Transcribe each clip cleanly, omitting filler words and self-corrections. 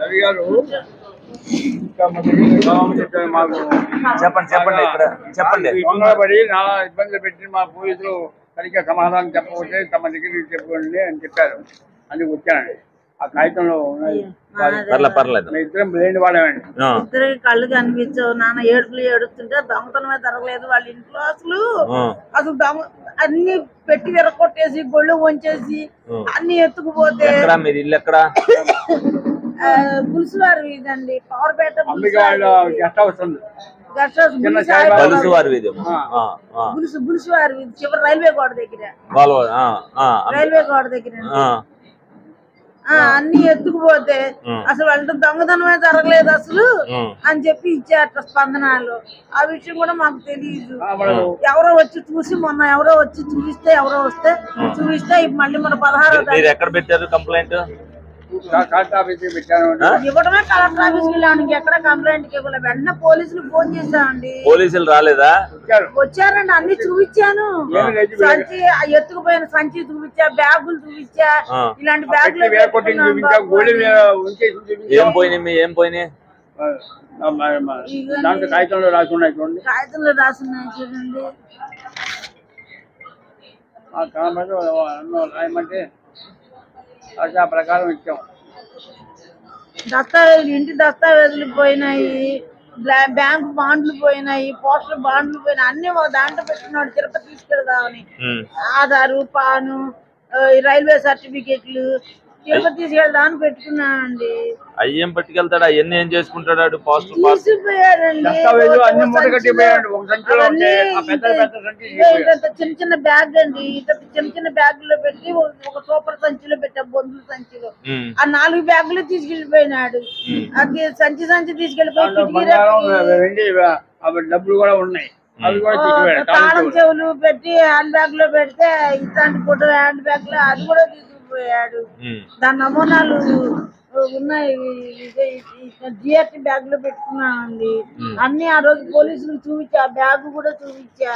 రవి గారు మాకు చెప్పండి చెప్పండి ఇక్కడ చెప్పండి. దొంగలబడి నానా ఇబ్బందులు పెట్టి మా పోలీసులు సరిగ్గా సమాధానం చెప్పకపోతే తమ దగ్గరికి చెప్పుకోండి అని చెప్పారు. అందుకు వచ్చానండి. ఆ కాగితంలో ఉన్నాయి. పర్లేదు. ఇద్దరం లేని వాళ్ళేమండి. ఇద్దరికి కళ్ళు కనిపించవు. నాన్న ఏడుపులు ఏడుస్తుంటే దొంగతనమే జరగలేదు వాళ్ళ ఇంట్లో. అసలు దొంగ అన్ని పెట్టి విరగొట్టేసి గొళ్ళు వంచేసి అన్ని ఎత్తుకుపోతే మీరు ఇల్లు ఎక్కడ? గుల్సువారి వీధండి, పవర్పేట గుల్సువారి వీధి, చివరి రైల్వే గోడ దగ్గర, రైల్వే గోడ దగ్గర అన్ని ఎత్తుకుపోతే అసలు వాళ్ళతో దొంగతనమే జరగలేదు అసలు అని చెప్పి ఇచ్చారట స్పందనాలు. ఆ విషయం కూడా మాకు తెలియదు. ఎవరో వచ్చి చూసి మొన్న ఎవరో వచ్చి చూపిస్తే మళ్ళీ మన 16వ ఎక్కడ పెట్టారు కంప్లైంట్? ఇవ్వడమే కలెక్టర్ ఆఫీస్ వెళ్ళాను. ఎక్కడ కంప్లైంట్ ఇవ్వలేదు. వెంటనే పోలీసులు ఫోన్ చేశామండి. పోలీసులు రాలేదా? వచ్చారండి. అన్ని చూపించాను. సంచి ఎత్తుకుపోయిన సంచి చూపించా, బ్యాగులు చూపించా. ఇలాంటి బ్యాగులు ఏం పోయినాయి? కాగితంలో రాసున్నాయి చూడండి. కాగితంలో రాసున్నాయి చూడండి. రాయమంటే ఆ ప్రకారం ఇచ్చాం. దస్తావేజులు, ఇంటి దస్తావేజులు పోయినాయి, బ్యాంకు బాండ్లు పోయినాయి, పోస్టల్ బాండ్లు పోయినాయి. అన్ని దాంట్లో పెట్టుకున్నాడు తిరుపతి తీసుకెళ్దామని. ఆధారు, పాను, రైల్వే సర్టిఫికెట్లు తిరుపతి తీసుకెళ్దామని పెట్టుకున్నానండి. అయ్యేం పట్టుకెళ్తాడు? అవన్నీ ఏం చేసుకుంటాడు? తీసుకుపోయాడండి. చిన్న చిన్న బ్యాగ్ అండి, చిన్న చిన్న బ్యాగుల్లో పెట్టి ఒక సూపర్ సంచిలో పెట్టా, బొందుల సంచిలో. ఆ 4 బ్యాగులు తీసుకెళ్లిపోయినాడు. అది సంచి తీసుకెళ్లిపోయి డబ్బులు కూడా ఉన్నాయి. తాళం చెవులు పెట్టి హ్యాండ్ బ్యాగ్ లో పెడితే ఇట్లాంటి ఫోటో హ్యాండ్ బ్యాగ్ లో అది కూడా తీసుకుపోయాడు. దాని నమూనాలు ఉన్నాయి. జిఆర్టీ బ్యాగ్ లో పెట్టుకున్నామండి. అన్ని ఆ రోజు పోలీసులు చూపించా, బ్యాగ్ కూడా చూపించా.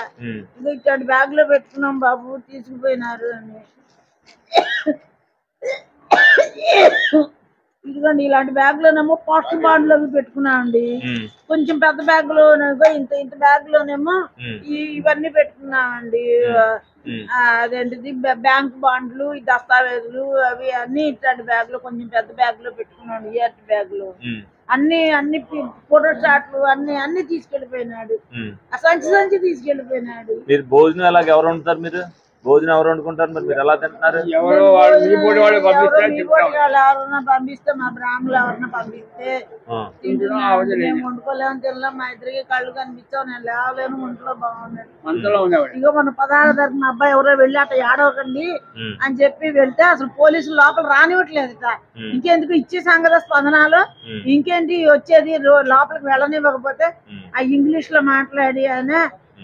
ఇట్లాంటి బ్యాగ్ లో పెట్టుకున్నాం బాబు, తీసుకుపోయినారు అని. ఇదిగోండి ఇలాంటి బ్యాగ్ లోనేమో పోస్టల్ బాండ్ లో పెట్టుకున్నామండి. కొంచెం పెద్ద బ్యాగ్ లో ఇంత బ్యాగ్ లోనేమో ఇవన్నీ పెట్టుకున్నామండి. అదేంటిది బ్యాంక్ బాండ్లు, దస్తావేజులు అవి అన్ని ఇట్లాంటి బ్యాగ్ లో, కొంచెం పెద్ద బ్యాగ్ లో పెట్టుకున్నాడు. ఈఆర్టీ బ్యాగ్ లో అన్ని ఫోటో షాట్లు అన్ని తీసుకెళ్లిపోయినాడు. ఆ సంచి తీసుకెళ్లిపోయినాడు. మీరు భోజనం ఎలాగ ఎవరు ఉంటారు? మీరు భోజనం ఎవరు వండుకుంటారు? మరి మీరు ఎలా తింటున్నారు? ఎవరన్నా పంపిస్తే, మా బ్రాహ్మణులు ఎవరన్నా పంపిస్తే మేము వండుకోలేము, తినలేము. మా ఇద్దరికి కళ్ళు కనిపించావు. నేను లేవలేను, ఒంట్లో బాగున్నాడు. ఇగో మన 16వ తారీఖున అబ్బాయి ఎవరో వెళ్ళి అట్లా ఏడవకండి అని చెప్పి వెళ్తే అసలు పోలీసులు లోపల రానివ్వట్లేదు. ఇంకెందుకు ఇచ్చే సంగతి స్పందనాలు, ఇంకేంటి వచ్చేది, లోపలికి వెళ్ళనివ్వకపోతే ఆ ఇంగ్లీష్ లో మాట్లాడి అనే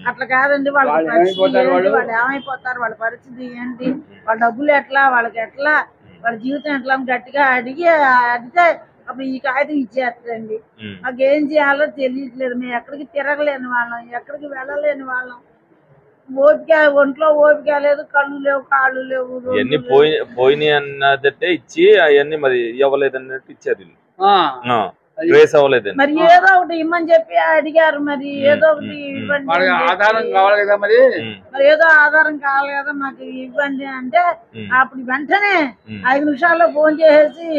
అట్లా కాదండి. వాళ్ళ పరిస్థితి ఏంటి, వాళ్ళు ఏమైపోతారు, వాళ్ళ పరిస్థితి ఏంటి, వాళ్ళ డబ్బులు ఎట్లా, వాళ్ళకి ఎట్లా, వాళ్ళ జీవితం ఎట్లా గట్టిగా అడిగితే అప్పుడు ఈ కాగితం ఇచ్చేస్తారండి. మాకేం చేయాలో తెలియట్లేదు. మేము ఎక్కడికి తిరగలేని వాళ్ళం, ఎక్కడికి వెళ్ళలేని వాళ్ళం. ఒంట్లో ఓపిక లేదు, కళ్ళు లేవు, కాళ్ళు లేవు. ఇవన్నీ పోయినాయి అన్నదంటే ఇచ్చి అవన్నీ మరి ఇవ్వలేదన్నట్టు ఇచ్చారు. మరి ఏదో ఒకటి ఇమ్మని చెప్పి అడిగారు. మరి ఏదో ఒకటి ఇవ్వండి, ఆధారం కావాలి కదా. మరి ఏదో ఆధారం కావాలి కదా మాకు ఇవ్వండి అంటే అప్పుడు వెంటనే 5 నిమిషాల్లో ఫోన్ చేసేసి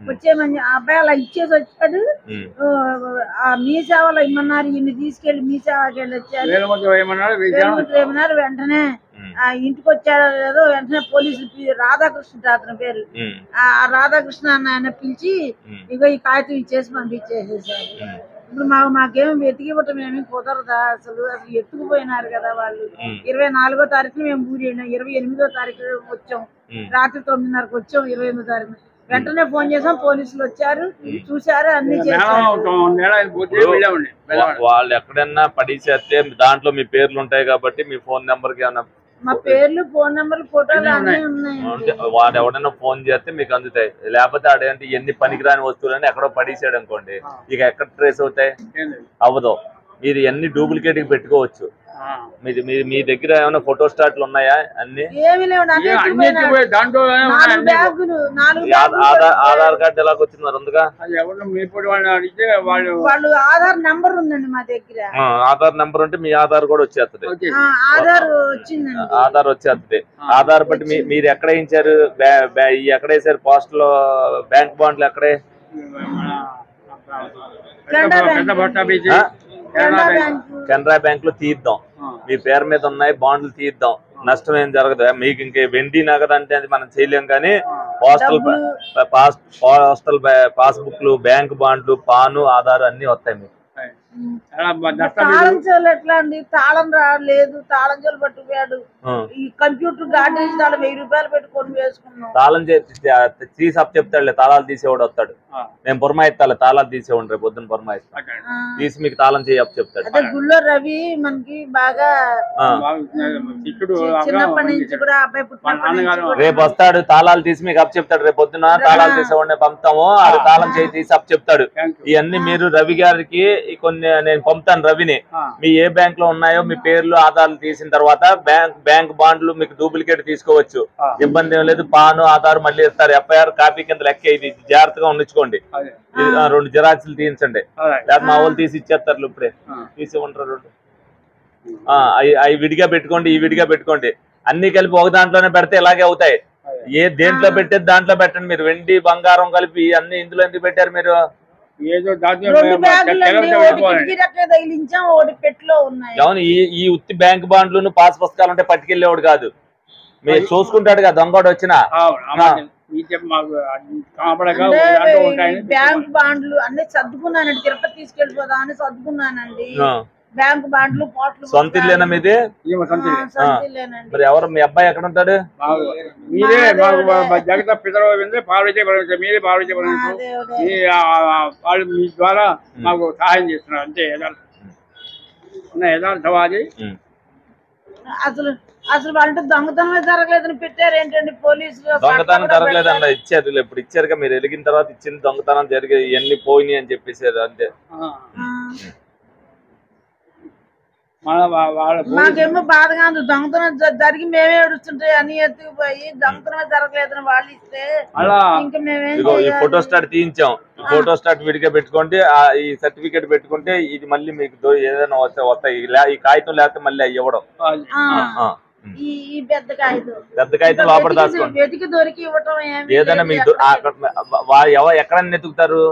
వచ్చేమని అబ్బాయి అలా ఇచ్చేసి వచ్చాడు. మీ సేవలో ఇమ్మన్నారు, ఇన్ని తీసుకెళ్లి మీ సేవకి వెళ్ళి వచ్చారు. వెంటనే ఇంటికి వచ్చాడో లేదో వెంటనే పోలీసులు రాధాకృష్ణ అతని పేరు, ఆ రాధాకృష్ణ ఆయన పిలిచి ఇగో ఈ కాగితం ఇచ్చేసి పంపించేసేసారు. ఇప్పుడు మాకేమో వెతికివ్వటం ఏమి కుదరదా? అసలు ఎత్తుకుపోయినారు కదా వాళ్ళు. 24వ తారీఖున మేము ఊరి 28వ తారీఖు వచ్చాం. రాత్రి 9:30కి వచ్చాం. 28వ తారీఖున వెంటనే ఫోన్ చేసాం. పోలీసులు వచ్చారు, చూసారు, అన్ని చేశారు. వాళ్ళు ఎక్కడన్నా పడిచేస్తే దాంట్లో మీ పేర్లు ఉంటాయి కాబట్టి మీ ఫోన్ నెంబర్ కి మా పేర్లు, ఫోన్ నెంబర్లు, ఫోటోలు అన్నీ ఉన్నాయి. వాడు ఎవడైనా ఫోన్ చేస్తే మీకు అందుతాయి. లేకపోతే ఆడేంటి ఎన్ని పనికిరాని వస్తువులని ఎక్కడో పడేసాడు అనుకోండి, ఇక ఎక్కడ ట్రేస్ అవుతాయి? అవ్వదు. మీరు ఎన్ని డూప్లికేట్ పెట్టుకోవచ్చు. మీ దగ్గర ఏమైనా ఫోటో స్టాట్లు ఉన్నాయా? అన్ని ఏమీ లేవు. దాంట్లో ఆధార్ కార్డు ఎలాగ వచ్చింది మరి ఉందిగా? అది ఎవరు మీ పొడి వాళ్ళని అడిగితే వాళ్ళు ఆధార్ నంబర్ ఉందండి మా దగ్గర. ఆధార్ నంబర్ ఉంటే మీ ఆధార్ కూడా వచ్చేస్తుంది. ఆధార్ వచ్చిందండి. ఆధార్ వచ్చేస్తుంది. ఆధార్ బట్టి మీరు ఎక్కడ వేయించారు? ఎక్కడ వేసారు? పోస్ట్ లో బ్యాంక్ బాండ్లు ఎక్కడే? కెనరా బ్యాంక్ లో తీద్దాం. మీ పేరు మీద ఉన్నాయి బాండ్లు తీద్దాం, నష్టం ఏం జరగదు. మీకు ఇంకే వెండి నగదు అంటే అది మనం చేయలేం, కానీ పోస్టల్ పాస్బుక్లు, బ్యాంక్ బాండ్లు, పాను, ఆధార్ అన్ని వస్తాయి మీకు. తాళం చెవులు ఎట్లా అండి? తాళం రాలేదు, తాళం చెవులు పట్టుకుపోయాడు. ఈ కంప్యూటర్ గార్డెన్ తాళం 1000 రూపాయలు పెట్టుకొని వేసుకున్నాం. తాళం తీసి అప్ చెప్తాడులే, తాళాలు తీసేవాడు వస్తాడు. నేను పురమాయిస్తాలే, తాళాలు తీసేవాడు రేపు పొద్దున్న పురమాయిస్తాను, తీసి మీకు తాళం చేయి అప్ చెప్తాడు. అదే గుళ్ళో రవి మనకి బాగా చిన్నప్పటి నుంచి కూడా అబ్బాయి పుట్టినప్పటి రేపు వస్తాడు, తాళాలు తీసి మీకు అప్ చెప్తాడు. రేపు పొద్దున తాళాలు తీసేవాడిని పంపుతాము, అది తాళం చేయి తీసి అప్ చెప్తాడు. ఇవన్నీ మీరు రవి గారికి కొన్ని నేను పంపుతాను. రవిని మీ ఏ బ్యాంక్ లో ఉన్నాయో మీ పేర్లు ఆధార్లు తీసిన తర్వాత బ్యాంక్ బాండ్లు మీకు డూప్లికేట్ తీసుకోవచ్చు, ఇబ్బంది ఏం లేదు. పాను, ఆధార్ మళ్ళీ ఇస్తారు. ఎఫ్ఐఆర్ కాపీ కింద లెక్క, ఇది జాగ్రత్తగా ఉంచుకోండి. 2 జిరాక్స్లు తీయించండి, లేదా మా వాళ్ళు తీసి ఇచ్చేస్తారు. ఇప్పుడే తీసి ఉంటారు 2. అవి విడిగా పెట్టుకోండి, ఈ విడిగా పెట్టుకోండి. అన్ని కలిపి ఒక దాంట్లోనే పెడితే ఇలాగే అవుతాయి. ఏ దేంట్లో పెట్టేది దాంట్లో పెట్టండి. మీరు వెండి బంగారం కలిపి అన్ని ఇందులో ఎందుకు పెట్టారు మీరు? అవును, ఈ ఉత్తి బ్యాంక్ బాండ్లు పాస్ పుస్తకాలు ఉంటే పట్టుకెళ్ళేవాడు కాదు, మీరు చూసుకుంటాడు కదా దొంగడు వచ్చినా. బ్యాంక్ బాండ్లు అన్ని సర్దుకున్నానండి, తిరుపతి తీసుకెళ్ళిపోదా అని సర్దుకున్నానండి. బ్యాంక్ బాండ్లు పోట్లు. సొంత ఇల్లేనా మీది? మరి ఎవరు మీ అబ్బాయి ఎక్కడ ఉంటాడు? మీరే జగత పితరవుంది పార్వతీ, మీరే పార్వతీ వాళ్ళు మీ ద్వారా మాకు సహాయం చేస్తున్నారు అంతే. యథార్థవాది. అసలు వాళ్ళంటే దొంగతనమే జరగలేదని పెట్టారు ఏంటండి పోలీసులు? దొంగతనం జరగలేదండి, ఇచ్చారు. ఇప్పుడు ఇచ్చారుగా, మీరు వెలిగిన తర్వాత ఇచ్చింది దొంగతనం జరిగే ఇవన్నీ పోయినాయి అని చెప్పేసారు అంతే. మాకేమో బాధగా ఉంది, దొంగతనం జరిగి మేమే ఏడుస్తుంటే అన్ని ఎత్తుకుపోయి దొంగతనమే జరగలేదని వాళ్ళు ఇస్తే ఇంకా మేమేం. ఈ ఫోటో స్టాట్ తీయించాం, ఫోటో స్టాట్ విడిగా పెట్టుకుంటే ఈ సర్టిఫికేట్ పెట్టుకుంటే ఇది మళ్ళీ మీకు ఏదైనా వస్తాయి. ఈ కాగితం లేకపోతే మళ్ళీ అవి ఇవ్వడం. ఈ పెద్ద కాగితం లోపల దాచుకోండి. వెతికి దొరికి ఇవ్వటం ఏదైనా మీకు ఎక్కడన్నా వెతుకుతారు.